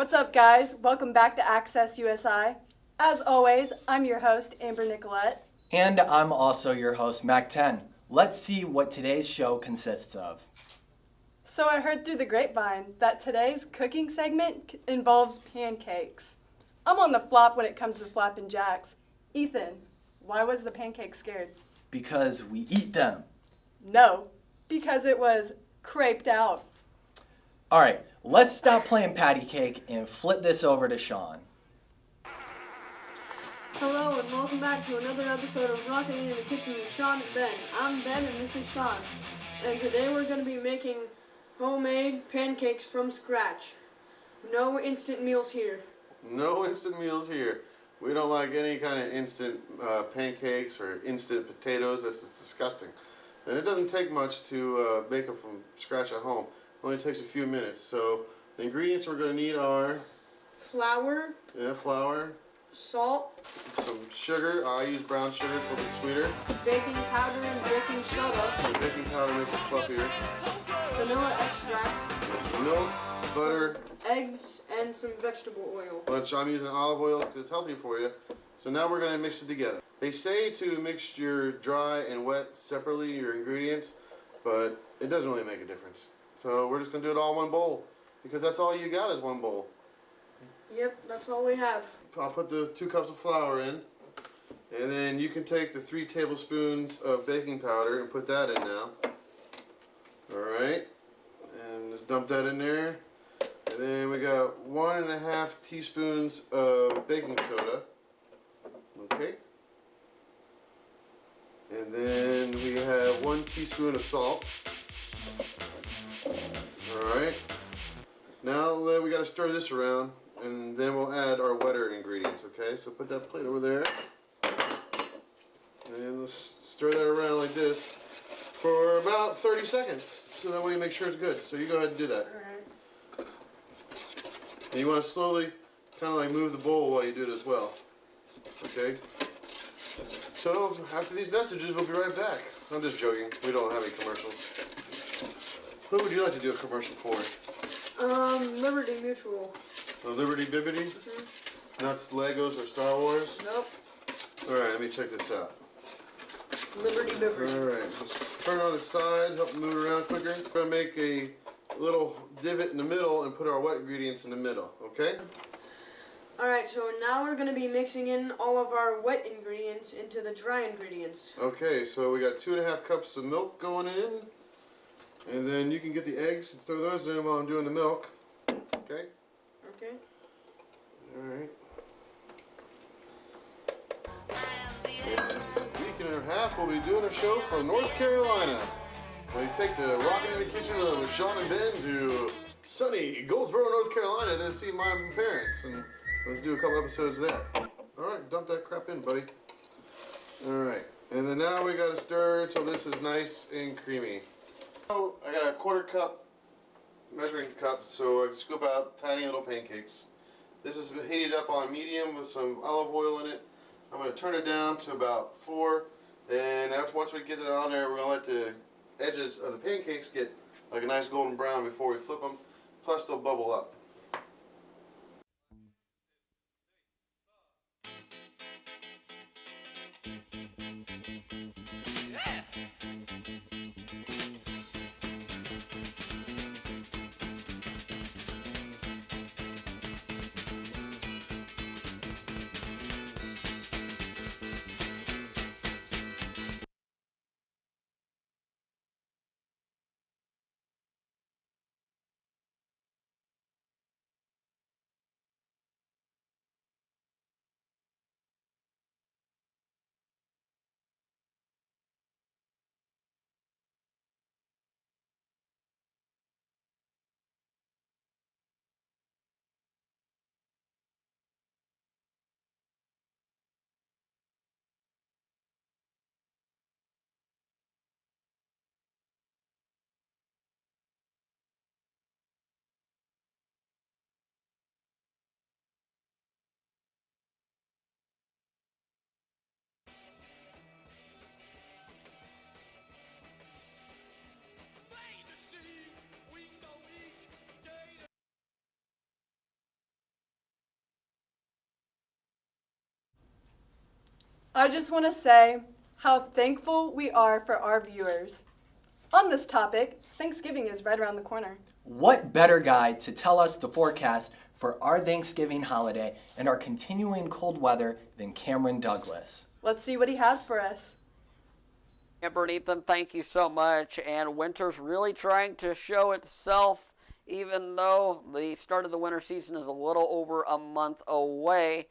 What's up, guys? Welcome back to Access USI. As always, I'm your host, Amber Nicolette. And I'm also your host, Mac 10. Let's see what today's show consists of. So I heard through the grapevine that today's cooking segment involves pancakes. I'm on the flop when it comes to flapping jacks. Ethan, why was the pancake scared? Because we eat them. No, because it was creped out. All right, let's stop playing patty cake and flip this over to Sean. Hello and welcome back to another episode of Rocking in the Kitchen with Sean and Ben. I'm Ben and this is Sean. And today we're going to be making homemade pancakes from scratch. No instant meals here. No instant meals here. We don't like any kind of instant pancakes or instant potatoes. That's disgusting. And it doesn't take much to make them from scratch at home. It only takes a few minutes. So the ingredients we're going to need are Flour, flour, salt, some sugar. I use brown sugar, it's a little bit sweeter. baking powder and baking soda, The baking powder makes it fluffier. vanilla extract, Some milk, butter, eggs, and some vegetable oil. which I'm using olive oil because it's healthy for you. So now we're going to mix it together. They say to mix your dry and wet separately, your ingredients, but it doesn't really make a difference. So we're just going to do it all in one bowl because that's all you got is one bowl. Yep, that's all we have. I'll put the 2 cups of flour in, and then you can take the 3 tablespoons of baking powder and put that in now. Alright, and just dump that in there. And then we got 1.5 teaspoons of baking soda. Okay. And then we have 1 teaspoon of salt. Alright. Now we got to stir this around, and then we'll add our wetter ingredients, okay? So put that plate over there. And let's stir that around like this for about 30 seconds. So that way you make sure it's good. So you go ahead and do that. Alright. And you want to slowly kind of like move the bowl while you do it as well. Okay? So after these messages, we'll be right back. I'm just joking. We don't have any commercials. Who would you like to do a commercial for? Liberty Mutual. Liberty Bibbity? Mm-hmm. Not Legos or Star Wars? Nope. Alright, let me check this out. Liberty Bibbity. Alright, just turn it on its side, help it move it around quicker. We're going to make a little divot in the middle and put our wet ingredients in the middle, okay? Alright, so now we're going to be mixing in all of our wet ingredients into the dry ingredients. Okay, so we got 2.5 cups of milk going in. And then you can get the eggs and throw those in while I'm doing the milk. Okay? Okay. Alright. In a week and a half, we'll be doing a show from North Carolina. We take the Rockin' in the Kitchen with Sean and Ben to sunny Goldsboro, North Carolina to see my parents. And let's do a couple episodes there. Alright, dump that crap in, buddy. Alright. And then now we gotta stir till this is nice and creamy. So I got a 1/4 cup measuring cup so I can scoop out tiny little pancakes. This is heated up on medium with some olive oil in it. I'm going to turn it down to about 4, and once we get it on there, we're going to let the edges of the pancakes get like a nice golden brown before we flip them, plus they'll bubble up. I just want to say how thankful we are for our viewers. On this topic, Thanksgiving is right around the corner. What better guy to tell us the forecast for our Thanksgiving holiday and our continuing cold weather than Cameron Douglas? Let's see what he has for us. Amber and Ethan, thank you so much. And winter's really trying to show itself, even though the start of the winter season is a little over a month away.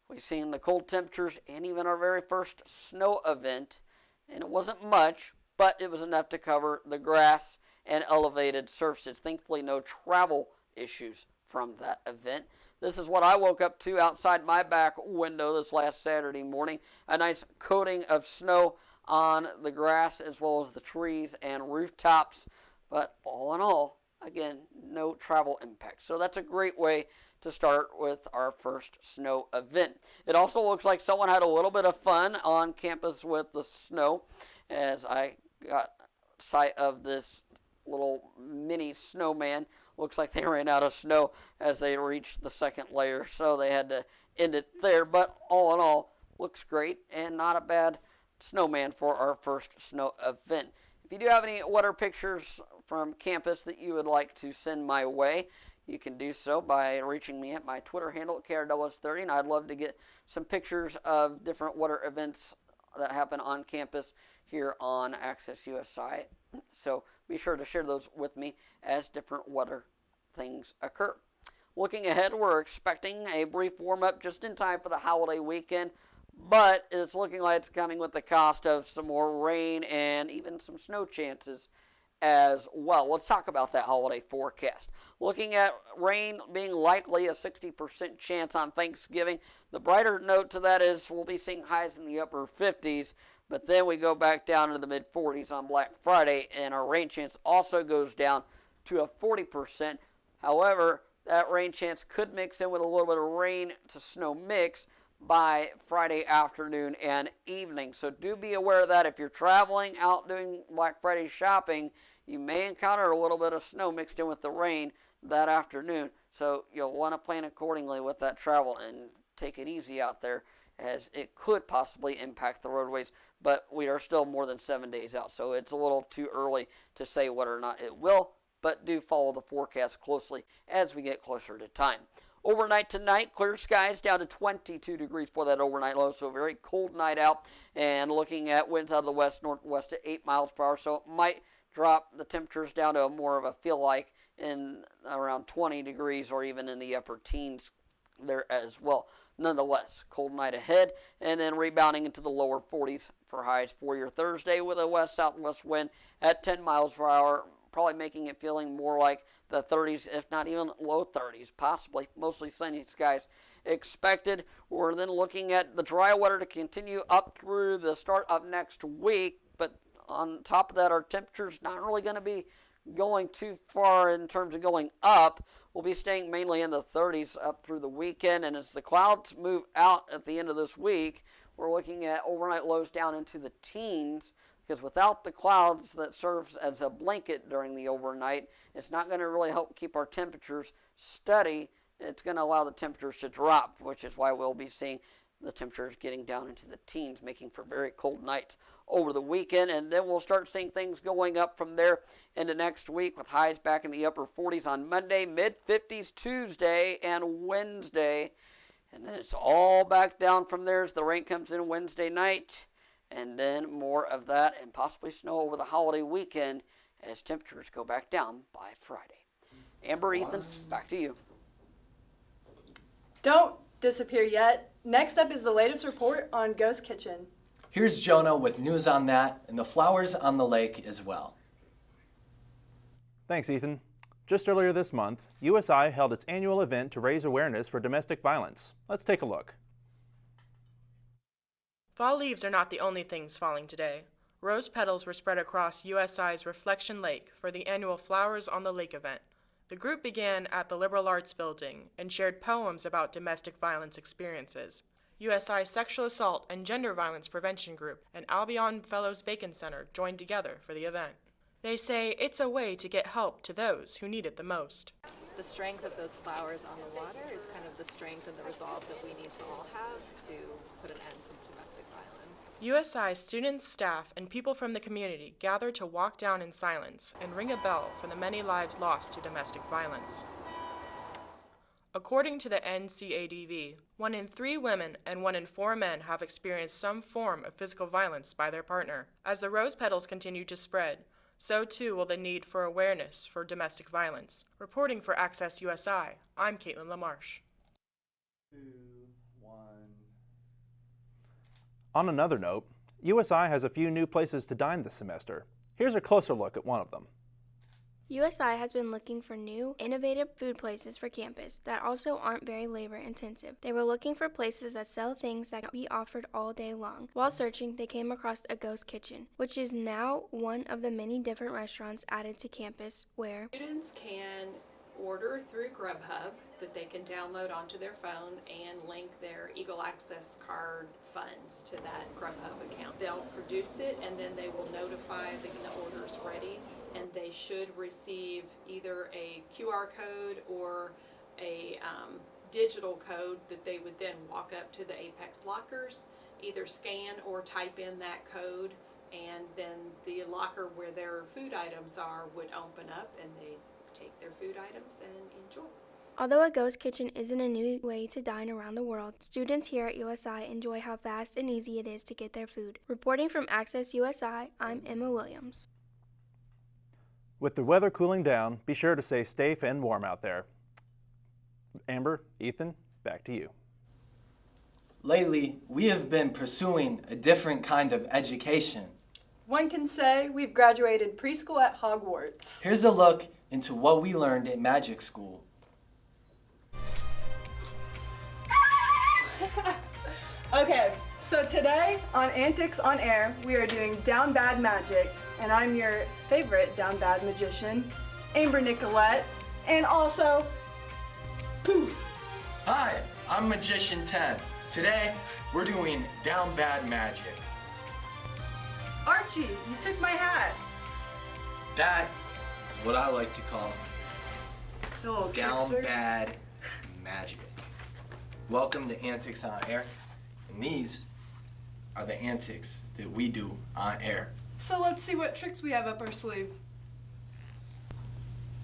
We've seen the cold temperatures and even our very first snow event. And it wasn't much, but it was enough to cover the grass and elevated surfaces. Thankfully, no travel issues from that event. This is what I woke up to outside my back window this last Saturday morning. A nice coating of snow on the grass as well as the trees and rooftops. But all in all, again, no travel impact. So that's a great way to start with our first snow event. It also looks like someone had a little bit of fun on campus with the snow, as I got sight of this little mini snowman. Looks like they ran out of snow as they reached the second layer, so they had to end it there. But all in all, looks great and not a bad snowman for our first snow event. If you do have any weather pictures from campus that you would like to send my way, you can do so by reaching me at my Twitter handle at KRWS30, and I'd love to get some pictures of different weather events that happen on campus here on Access USI. So be sure to share those with me as different weather things occur. Looking ahead, we're expecting a brief warm-up just in time for the holiday weekend, but it's looking like it's coming with the cost of some more rain and even some snow chances as well. Let's talk about that holiday forecast. Looking at rain being likely a 60% chance on Thanksgiving. The brighter note to that is we'll be seeing highs in the upper 50s, but then we go back down to the mid 40s on Black Friday, and our rain chance also goes down to a 40%. However, that rain chance could mix in with a little bit of rain to snow mix by Friday afternoon and evening. So do be aware of that. If you're traveling out doing Black Friday shopping, you may encounter a little bit of snow mixed in with the rain that afternoon. So you'll want to plan accordingly with that travel and take it easy out there, as it could possibly impact the roadways. But we are still more than 7 days out, so it's a little too early to say whether or not it will, but do follow the forecast closely as we get closer to time. Overnight tonight, clear skies down to 22 degrees for that overnight low, so a very cold night out. And looking at winds out of the west-northwest at 8 miles per hour, so it might drop the temperatures down to a more of a feel-like in around 20 degrees or even in the upper teens there as well. Nonetheless, cold night ahead, and then rebounding into the lower 40s for highs for your Thursday with a west-southwest wind at 10 miles per hour, probably making it feeling more like the 30s, if not even low 30s, possibly. Mostly sunny skies expected. We're then looking at the dry weather to continue up through the start of next week, but on top of that, our temperature's not really going to be going too far in terms of going up. We'll be staying mainly in the 30s up through the weekend, and as the clouds move out at the end of this week, we're looking at overnight lows down into the teens, because without the clouds that serves as a blanket during the overnight, it's not going to really help keep our temperatures steady. It's going to allow the temperatures to drop, which is why we'll be seeing the temperatures getting down into the teens, making for very cold nights over the weekend. And then we'll start seeing things going up from there into next week, with highs back in the upper 40s on Monday, mid-50s Tuesday and Wednesday. And then it's all back down from there as the rain comes in Wednesday night. And then more of that and possibly snow over the holiday weekend as temperatures go back down by Friday. Amber, Ethan, back to you. Don't disappear yet. Next up is the latest report on Ghost Kitchen. Here's Jonah with news on that and the flowers on the lake as well. Thanks, Ethan. Just earlier this month, USI held its annual event to raise awareness for domestic violence. Let's take a look. Fall leaves are not the only things falling today. Rose petals were spread across USI's Reflection Lake for the annual Flowers on the Lake event. The group began at the Liberal Arts Building and shared poems about domestic violence experiences. USI Sexual Assault and Gender Violence Prevention Group and Albion Fellows Bacon Center joined together for the event. They say it's a way to get help to those who need it the most. The strength of those flowers on the water is kind of the strength and the resolve that we need to all have to put an end to domestic violence. USI students, staff, and people from the community gather to walk down in silence and ring a bell for the many lives lost to domestic violence. According to the NCADV, 1 in 3 women and 1 in 4 men have experienced some form of physical violence by their partner. As the rose petals continue to spread, so too will the need for awareness for domestic violence. Reporting for Access USI, I'm Caitlin LaMarche. 2, 1. On another note, USI has a few new places to dine this semester. Here's a closer look at one of them. USI has been looking for new, innovative food places for campus that also aren't very labor intensive. They were looking for places that sell things that can be offered all day long. While searching, they came across a ghost kitchen, which is now one of the many different restaurants added to campus where Students can order through Grubhub that they can download onto their phone and link their Eagle Access card funds to that Grubhub account. They'll produce it and then they will notify that the order's ready, and they should receive either a QR code or a digital code that they would then walk up to the Apex lockers, either scan or type in that code, and then the locker where their food items are would open up and they take their food items and enjoy. although a ghost kitchen isn't a new way to dine around the world, students here at USI enjoy how fast and easy it is to get their food. Reporting from Access USI, I'm Emma Williams. With the weather cooling down, be sure to stay safe and warm out there. Amber, Ethan, back to you. Lately, we have been pursuing a different kind of education. One can say we've graduated preschool at Hogwarts. Here's a look into what we learned at Magic School. Okay, so today on Antics on Air, we are doing Down Bad Magic, and I'm your favorite Down Bad magician, Amber Nicolette, and also, Poof. Hi, I'm Magician 10. Today, we're doing Down Bad Magic. Archie, you took my hat. That is what I like to call The little Down trickster. Bad Magic. Welcome to Antics on Air, and these are the antics that we do on air. So let's see what tricks we have up our sleeve.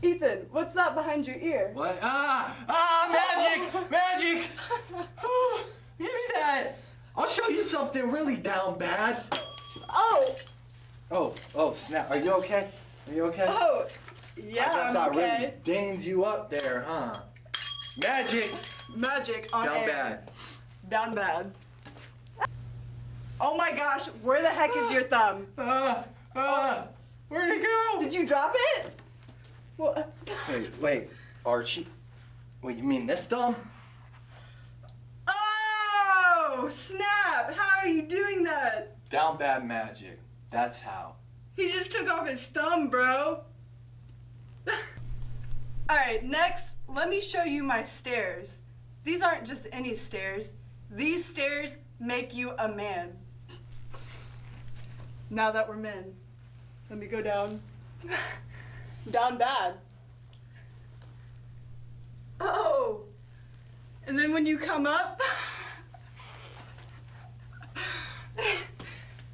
Ethan, what's that behind your ear? What? Magic! Magic! Oh, give me that! I'll show you something really down bad. Oh! Oh, snap. Are you okay? Are you okay? Oh! Yeah, I guess I'm I really okay. dinged you up there, huh? Magic! Magic on Down air. bad. Down bad. Oh my gosh, where the heck is your thumb? Where'd it go? Did you drop it? What? Wait, Archie? Wait, you mean this thumb? Oh, snap! How are you doing that? Down bad magic. That's how. He just took off his thumb, bro. Alright, next, let me show you my stairs. These aren't just any stairs. These stairs make you a man. Now that we're men, let me go down. Down bad. Oh! And then when you come up,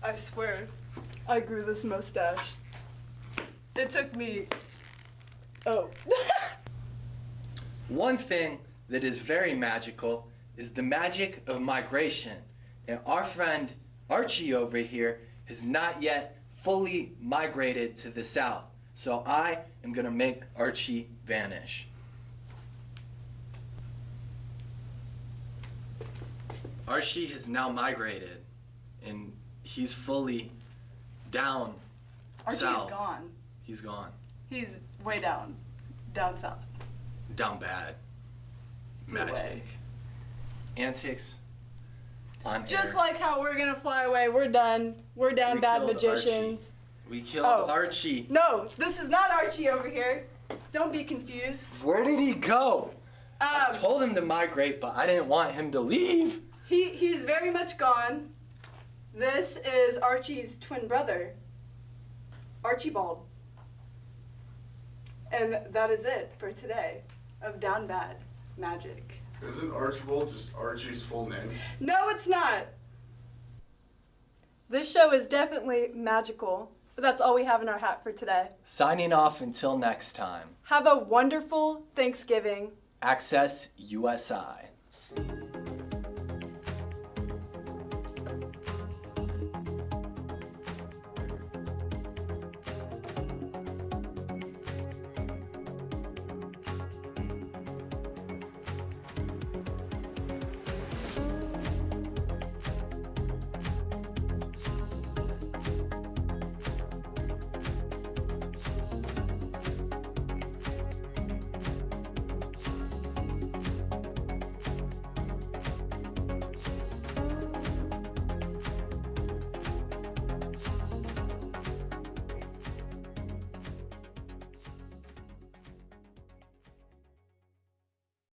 I swear, I grew this mustache. It took me, One thing that is very magical is the magic of migration. And our friend Archie over here has not yet fully migrated to the south. So I am gonna make Archie vanish. Archie has now migrated and he's fully down Archie's south. gone. He's gone. He's way down south. Down bad. Flew away. Magic. Antics on Just air. like how we're gonna fly away, we're done. We're down We bad killed magicians. We killed Oh. Archie. No, this is not Archie over here. Don't be confused. Where did he go? I Um, told him to migrate, but I didn't want him to leave. he's very much gone. This is Archie's twin brother, Archibald. And that is it for today of Down Bad Magic. Isn't Archibald just Archie's full name? No, it's not. This show is definitely magical, but that's all we have in our hat for today. Signing off until next time. Have a wonderful Thanksgiving. Access USI.